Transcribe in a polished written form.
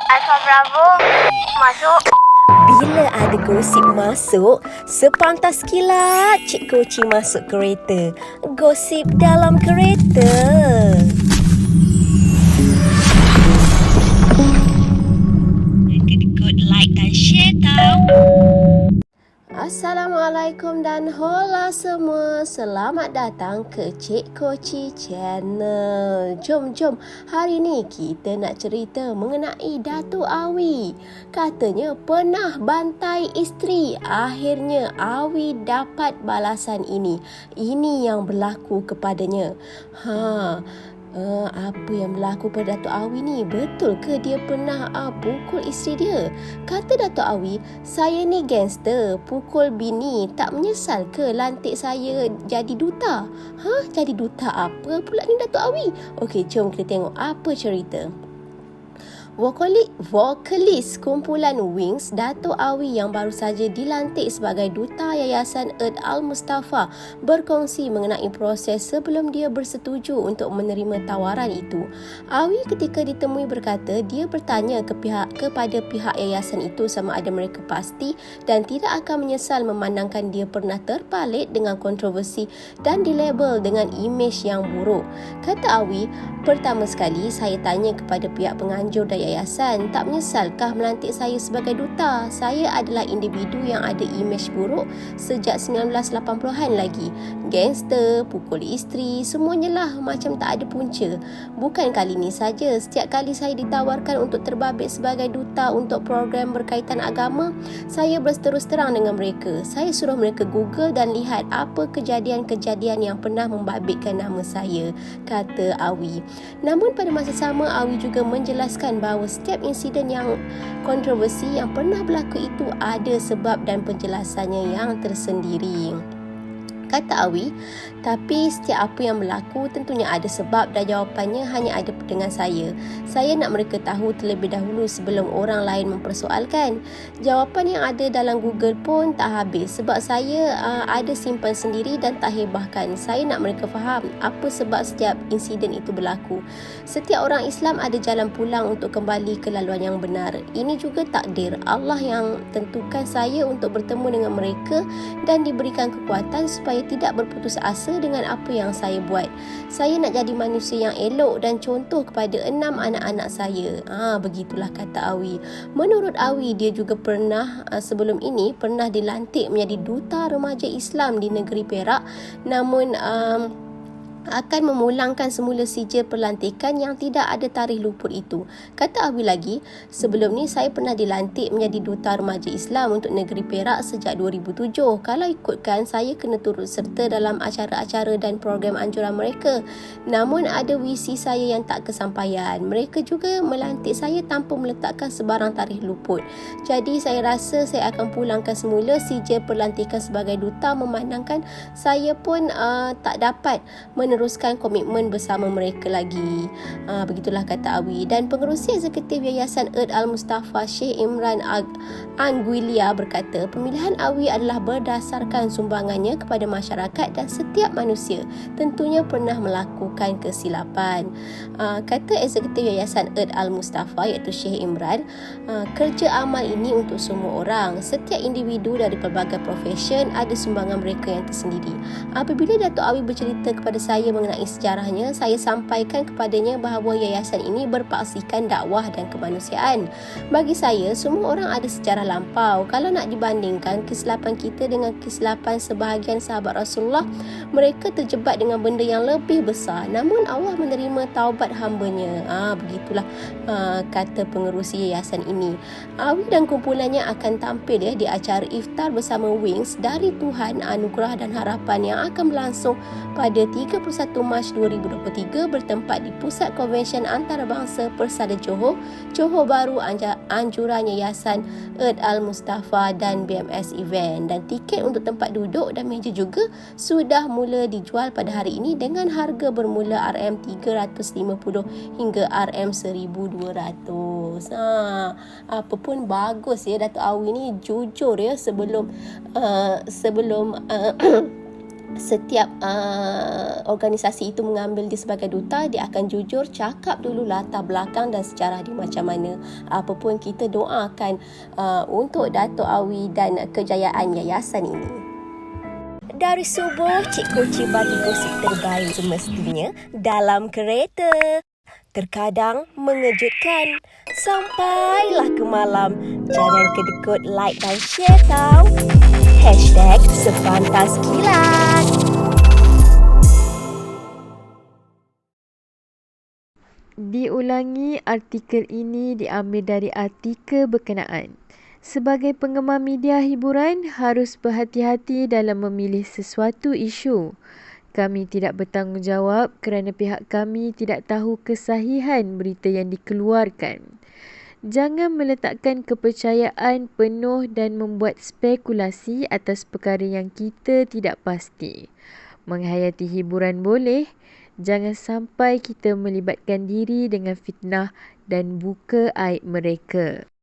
Alfa Bravo, masuk. Bila ada gosip masuk, sepantas kilat Cik Koci masuk kereta. Gosip dalam kereta. Kena like dan share tau. Assalamualaikum dan hola semua. Selamat datang ke Cik Koci Channel. Jom. Hari ni kita nak cerita mengenai Datuk Awi. Katanya pernah bantai isteri. Akhirnya Awi dapat balasan ini. Ini yang berlaku kepadanya. Apa yang berlaku pada Datuk Awi ni? Betul ke dia pernah pukul isteri dia? Kata Datuk Awi, saya ni gangster, pukul bini. Tak menyesal ke lantik saya jadi duta? Jadi duta apa pula ni Datuk Awi? Okey, jom kita tengok apa cerita. Vokalis kumpulan Wings, Datuk Awi yang baru saja dilantik sebagai Duta Yayasan Earth Al-Mustafa berkongsi mengenai proses sebelum dia bersetuju untuk menerima tawaran itu. Awi ketika ditemui berkata dia bertanya kepada pihak yayasan itu sama ada mereka pasti dan tidak akan menyesal memandangkan dia pernah terpalit dengan kontroversi dan dilabel dengan imej yang buruk. Kata Awi, pertama sekali saya tanya kepada pihak penganjur dan yayasan, tak menyesalkah melantik saya sebagai duta? Saya adalah individu yang ada imej buruk sejak 1980-an lagi. Gangster, pukul isteri, semuanya lah macam tak ada punca. Bukan kali ni saja, setiap kali saya ditawarkan untuk terbabit sebagai duta untuk program berkaitan agama, saya berterus terang dengan mereka. Saya suruh mereka Google dan lihat apa kejadian-kejadian yang pernah membabitkan nama saya, kata Awi. Namun pada masa sama, Awi juga menjelaskan bahawa setiap insiden yang kontroversi yang pernah berlaku itu ada sebab dan penjelasannya yang tersendiri. Kata Awi, tapi setiap apa yang berlaku tentunya ada sebab dan jawapannya hanya ada dengan saya. Saya nak mereka tahu terlebih dahulu sebelum orang lain mempersoalkan. Jawapan yang ada dalam Google pun tak habis sebab saya ada simpan sendiri dan tak hebahkan. Saya nak mereka faham apa sebab setiap insiden itu berlaku. Setiap orang Islam ada jalan pulang untuk kembali ke laluan yang benar. Ini juga takdir Allah yang tentukan saya untuk bertemu dengan mereka dan diberikan kekuatan supaya tidak berputus asa dengan apa yang saya buat. Saya nak jadi manusia yang elok dan contoh kepada 6 anak-anak saya. Begitulah kata Awi. Menurut Awi, dia juga pernah sebelum ini pernah dilantik menjadi duta remaja Islam di negeri Perak. Namun akan memulangkan semula sijil pelantikan yang tidak ada tarikh luput itu. Kata Awi lagi, sebelum ni saya pernah dilantik menjadi duta remaja Islam untuk negeri Perak sejak 2007. Kalau ikutkan, saya kena turut serta dalam acara-acara dan program anjuran mereka. Namun ada visi saya yang tak kesampaian. Mereka juga melantik saya tanpa meletakkan sebarang tarikh luput. Jadi saya rasa saya akan pulangkan semula sijil pelantikan sebagai duta memandangkan saya pun tak dapat meneruskan komitmen bersama mereka lagi. Begitulah kata Awi. Dan pengerusi eksekutif Yayasan Earth Al-Mustafa Sheikh Imran Anguilia berkata, pemilihan Awi adalah berdasarkan sumbangannya kepada masyarakat dan setiap manusia tentunya pernah melakukan kesilapan. Kata eksekutif Yayasan Earth Al-Mustafa iaitu Sheikh Imran, kerja amal ini untuk semua orang. Setiap individu dari pelbagai profesion ada sumbangan mereka yang tersendiri. Apabila Datuk Awi bercerita kepada saya mengenai sejarahnya, saya sampaikan kepadanya bahawa yayasan ini berpaksikan dakwah dan kemanusiaan. Bagi saya, semua orang ada sejarah lampau. Kalau nak dibandingkan kesilapan kita dengan kesilapan sebahagian sahabat Rasulullah, mereka terjebak dengan benda yang lebih besar. Namun Allah menerima taubat hambanya. Begitulah kata pengerusi yayasan ini. Awi dan kumpulannya akan tampil di acara iftar bersama Wings dari Tuhan, Anugerah dan Harapan yang akan berlangsung pada 31 Mac 2023 bertempat di Pusat Konvensyen Antarabangsa Persada Johor Bahru, anjuran Yayasan Earth Al-Mustafa dan BMS Event. Dan tiket untuk tempat duduk dan meja juga sudah mula dijual pada hari ini dengan harga bermula RM350 hingga RM1200. Apa pun bagus ya Datuk Awi ni, jujur ya, sebelum setiap organisasi itu mengambil dia sebagai duta, dia akan jujur cakap dulu latar belakang dan sejarah dia macam mana. Apapun kita doakan untuk Dato' Awi dan kejayaan yayasan ini. Dari subuh, Cik Koci bagi gosip terbaik semestinya dalam kereta. Terkadang mengejutkan. Sampailah ke malam. Jangan kedekut like dan share tau. #Sepantas Kilat. Diulangi, artikel ini diambil dari artikel berkenaan. Sebagai penggemar media hiburan, harus berhati-hati dalam memilih sesuatu isu. Kami tidak bertanggungjawab kerana pihak kami tidak tahu kesahihan berita yang dikeluarkan. Jangan meletakkan kepercayaan penuh dan membuat spekulasi atas perkara yang kita tidak pasti. Menghayati hiburan boleh, jangan sampai kita melibatkan diri dengan fitnah dan buka aib mereka.